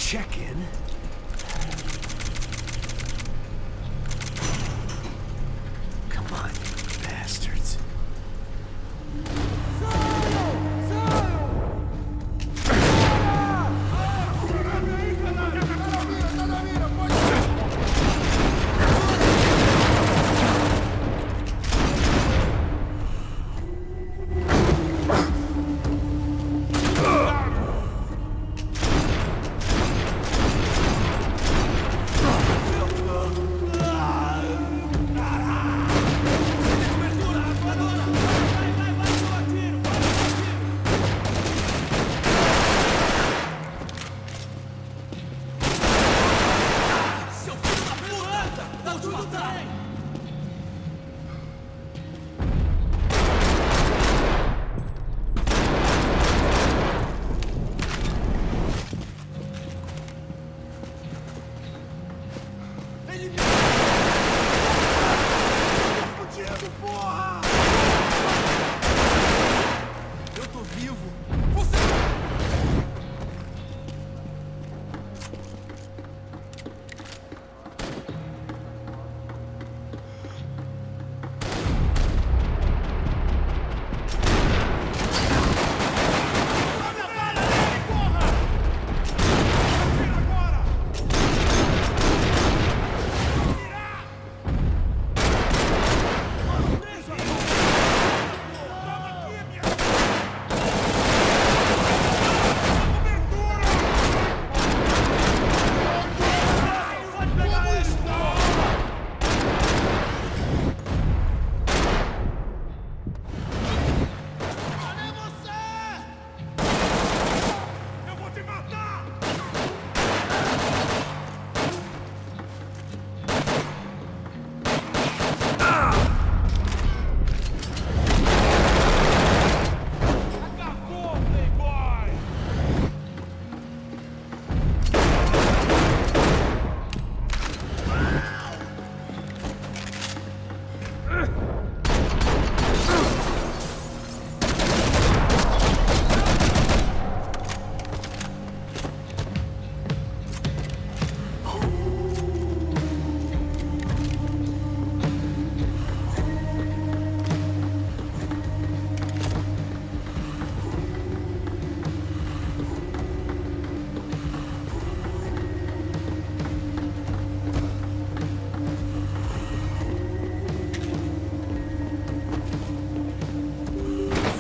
check-in. Come on, you bastards.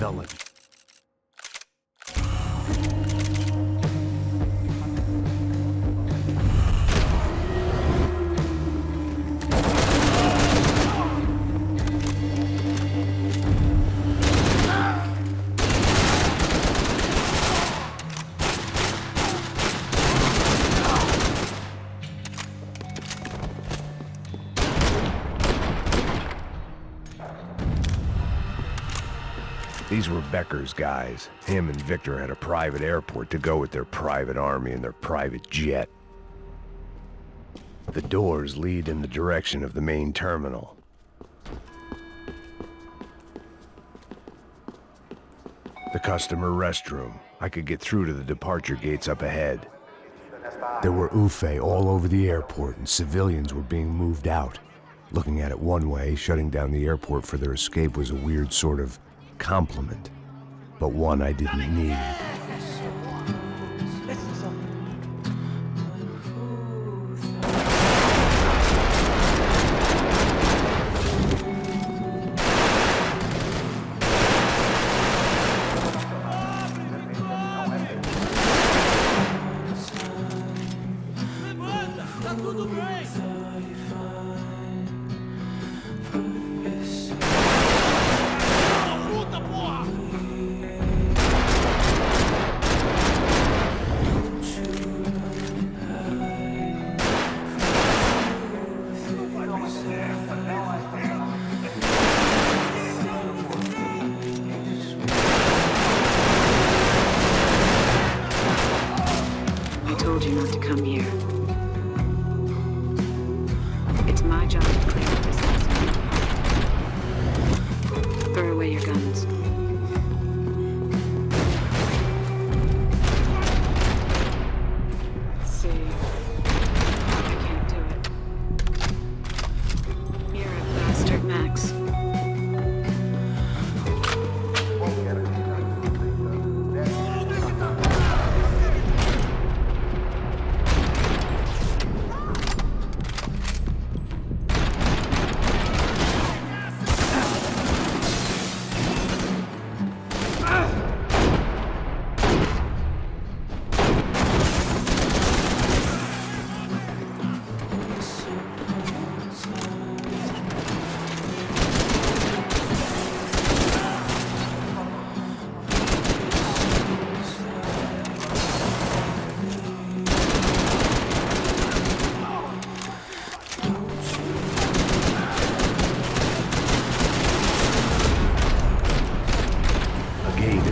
Felon. These were Becker's guys. Him and Victor had a private airport to go with their private army and their private jet. The doors lead in the direction of the main terminal. The customer restroom. I could get through to the departure gates up ahead. There were UFE all over the airport and civilians were being moved out. Looking at it one way, shutting down the airport for their escape was a weird sort of compliment, but one I didn't need.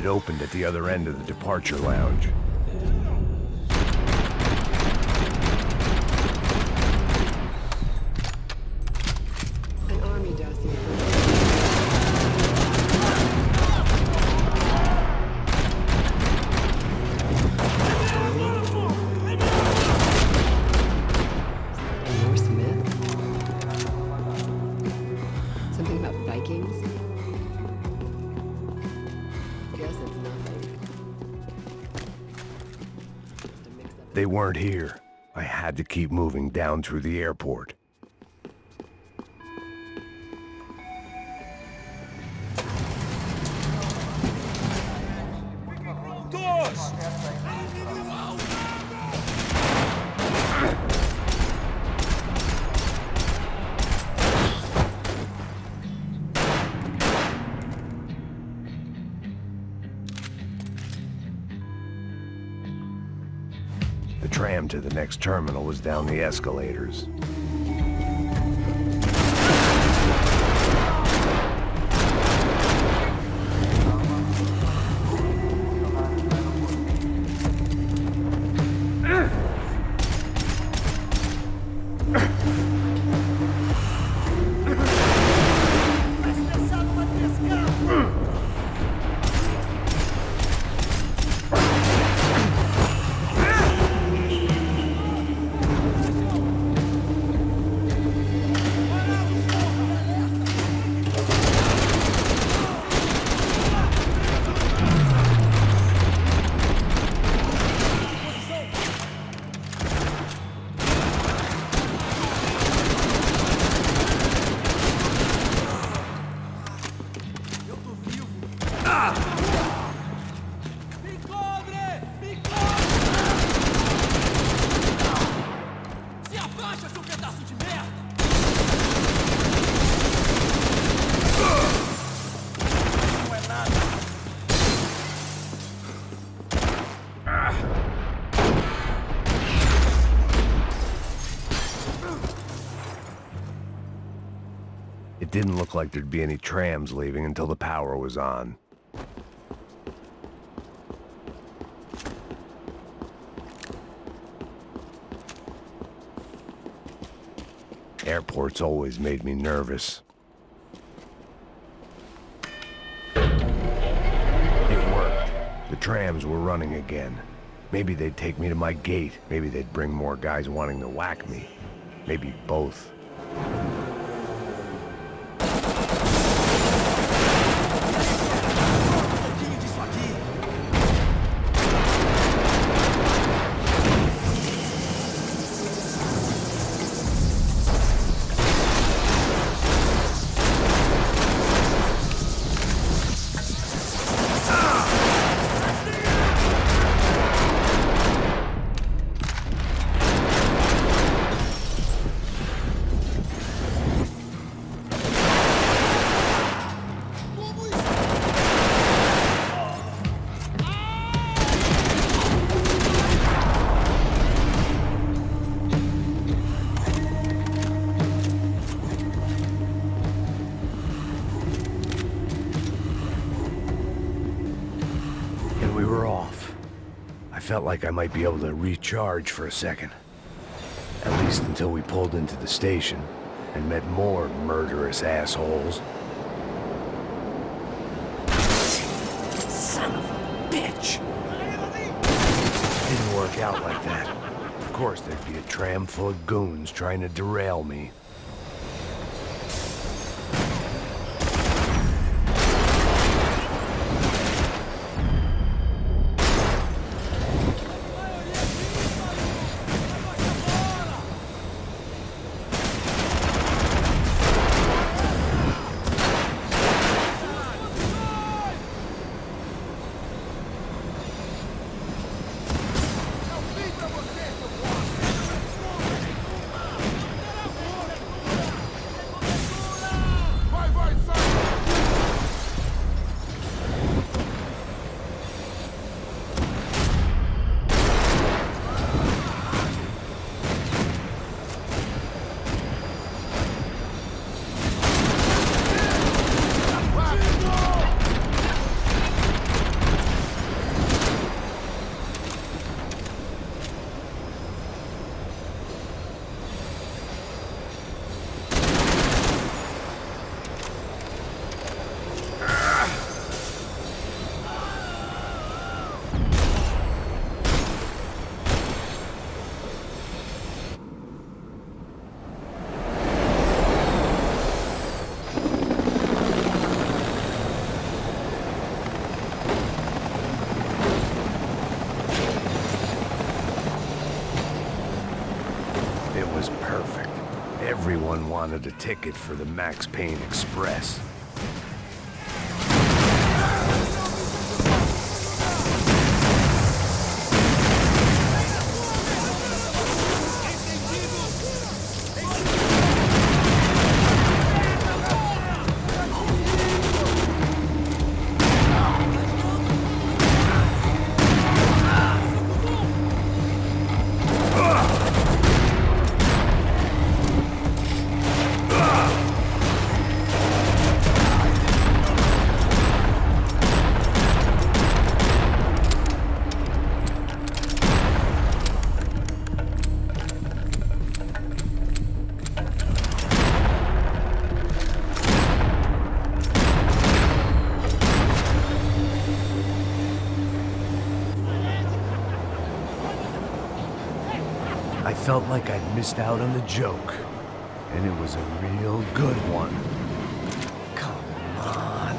had opened at the other end of the departure lounge. An army dossier. More Smith? Something about Vikings? Guess it's nothing. Just a mix-up. They weren't here. I had to keep moving down through the airport. The tram to the next terminal was down the escalators. It didn't look like there'd be any trams leaving until the power was on. Airports always made me nervous. It worked. The trams were running again. Maybe they'd take me to my gate. Maybe they'd bring more guys wanting to whack me. Maybe both. We were off. I felt like I might be able to recharge for a second. At least until we pulled into the station and met more murderous assholes. Son of a bitch! Didn't work out like that. Of course there'd be a tram full of goons trying to derail me. Everyone wanted a ticket for the Max Payne Express. I felt like I'd missed out on the joke, and it was a real good one. Come on.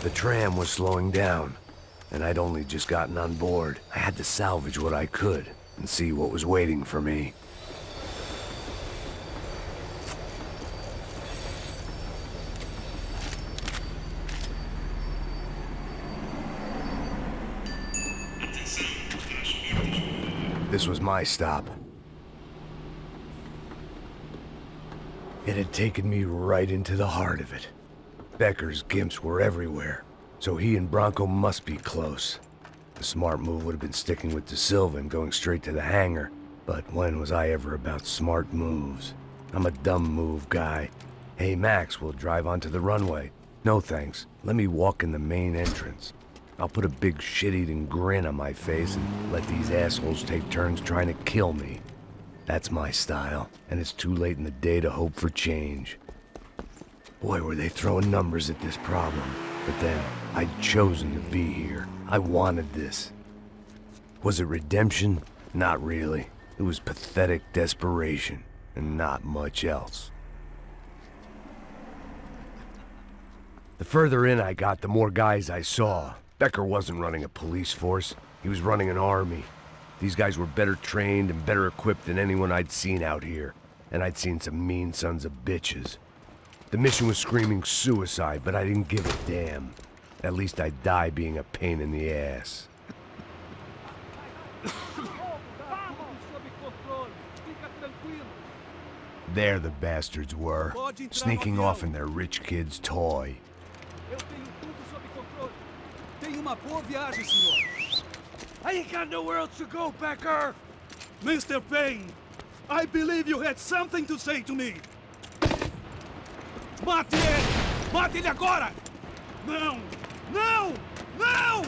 The tram was slowing down, and I'd only just gotten on board. I had to salvage what I could and see what was waiting for me. This was my stop. It had taken me right into the heart of it. Becker's gimps were everywhere, so he and Bronco must be close. The smart move would have been sticking with De Silva and going straight to the hangar, but when was I ever about smart moves? I'm a dumb move guy. Hey Max, we'll drive onto the runway. No thanks, let me walk in the main entrance. I'll put a big shit-eating grin on my face and let these assholes take turns trying to kill me. That's my style, and it's too late in the day to hope for change. Boy, were they throwing numbers at this problem. But then, I'd chosen to be here. I wanted this. Was it redemption? Not really. It was pathetic desperation, and not much else. The further in I got, the more guys I saw. Becker wasn't running a police force. He was running an army. These guys were better trained and better equipped than anyone I'd seen out here. And I'd seen some mean sons of bitches. The mission was screaming suicide, but I didn't give a damn. At least I'd die being a pain in the ass. There the bastards were, sneaking off in their rich kid's toy. I ain't got nowhere else to go, Becker! Mr. Payne, I believe you had something to say to me. Mate ele! Mate ele agora! Não! Não! Não!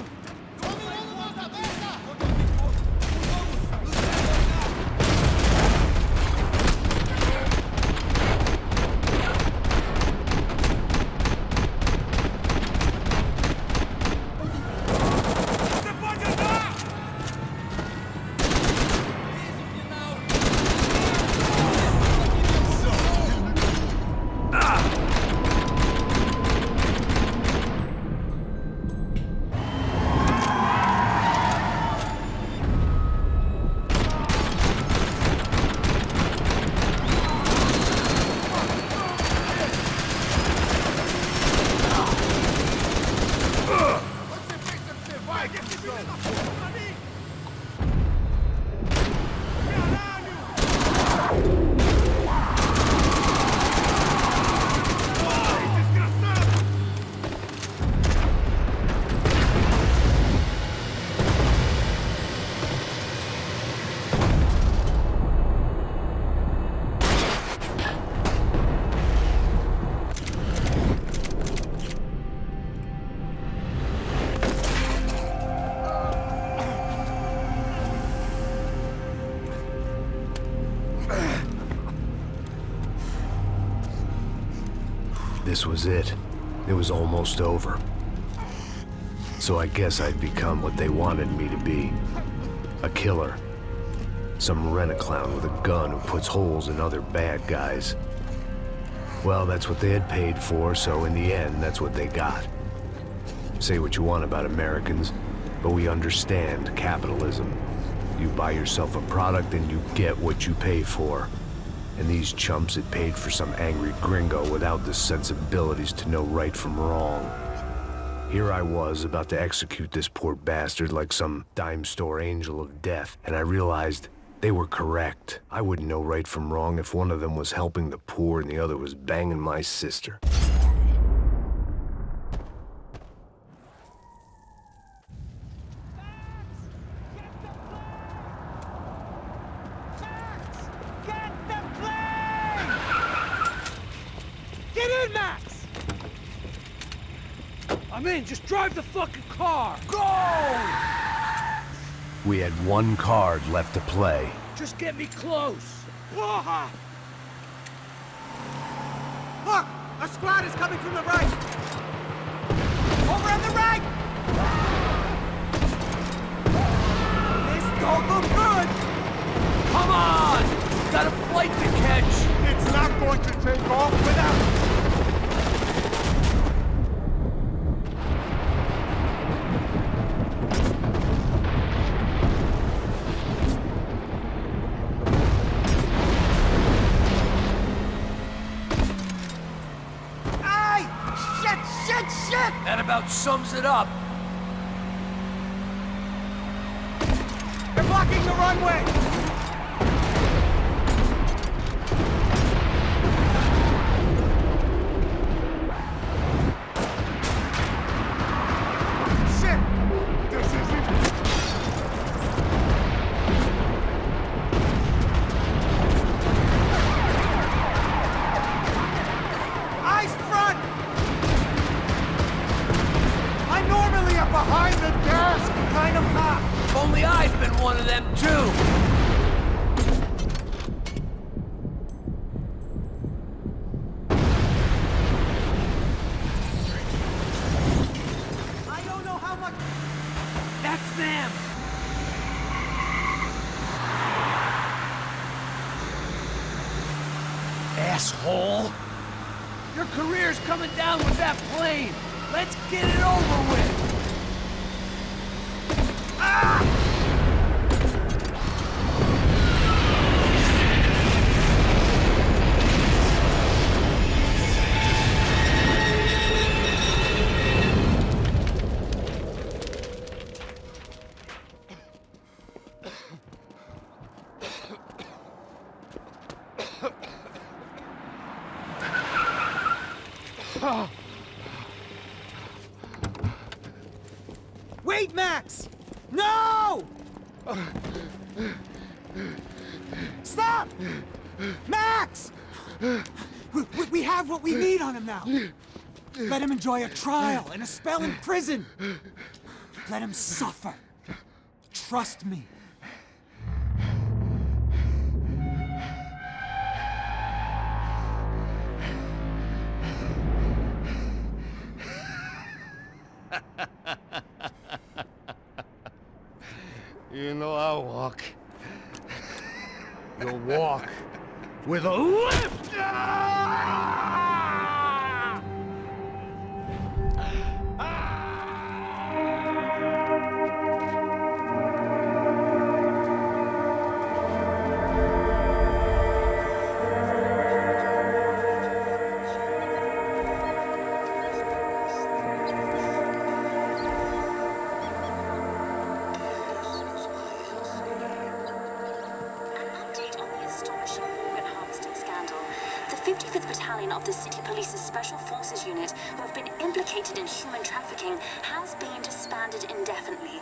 This was it. It was almost over. So I guess I'd become what they wanted me to be. A killer. Some rent-a-clown with a gun who puts holes in other bad guys. Well, that's what they had paid for, so in the end, that's what they got. Say what you want about Americans, but we understand capitalism. You buy yourself a product and you get what you pay for. And these chumps had paid for some angry gringo without the sensibilities to know right from wrong. Here I was, about to execute this poor bastard like some dime store angel of death, and I realized they were correct. I wouldn't know right from wrong if one of them was helping the poor and the other was banging my sister. I'm in, just drive the fucking car! Go! We had one card left to play. Just get me close. Look! A squad is coming from the right! Over on the right! This don't look good! Come on! Got a flight to catch! It's not going to take off without... That about sums it up. They're blocking the runway! Shit! This isn't... Eyes front! I'm normally a behind the desk kind of cop. If only I'd been one of them too. I don't know how much... That's them! Asshole! Your career's coming down with that plane! Let's get it over with! Ah! Wait, Max! No! Stop! Max! We have what we need on him now. Let him enjoy a trial and a spell in prison. Let him suffer. Trust me. You know I'll walk. You'll walk with a lift! The 55th Battalion of the City Police's Special Forces Unit, who have been implicated in human trafficking, has been disbanded indefinitely.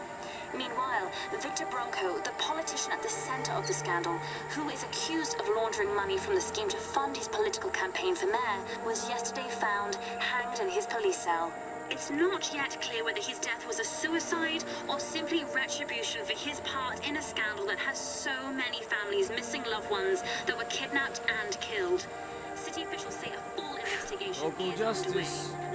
Meanwhile, Victor Bronco, the politician at the center of the scandal, who is accused of laundering money from the scheme to fund his political campaign for mayor, was yesterday found hanged in his police cell. It's not yet clear whether his death was a suicide or simply retribution for his part in a scandal that has so many families missing loved ones that were kidnapped and killed. City officials say a full investigation Local is justice. underway.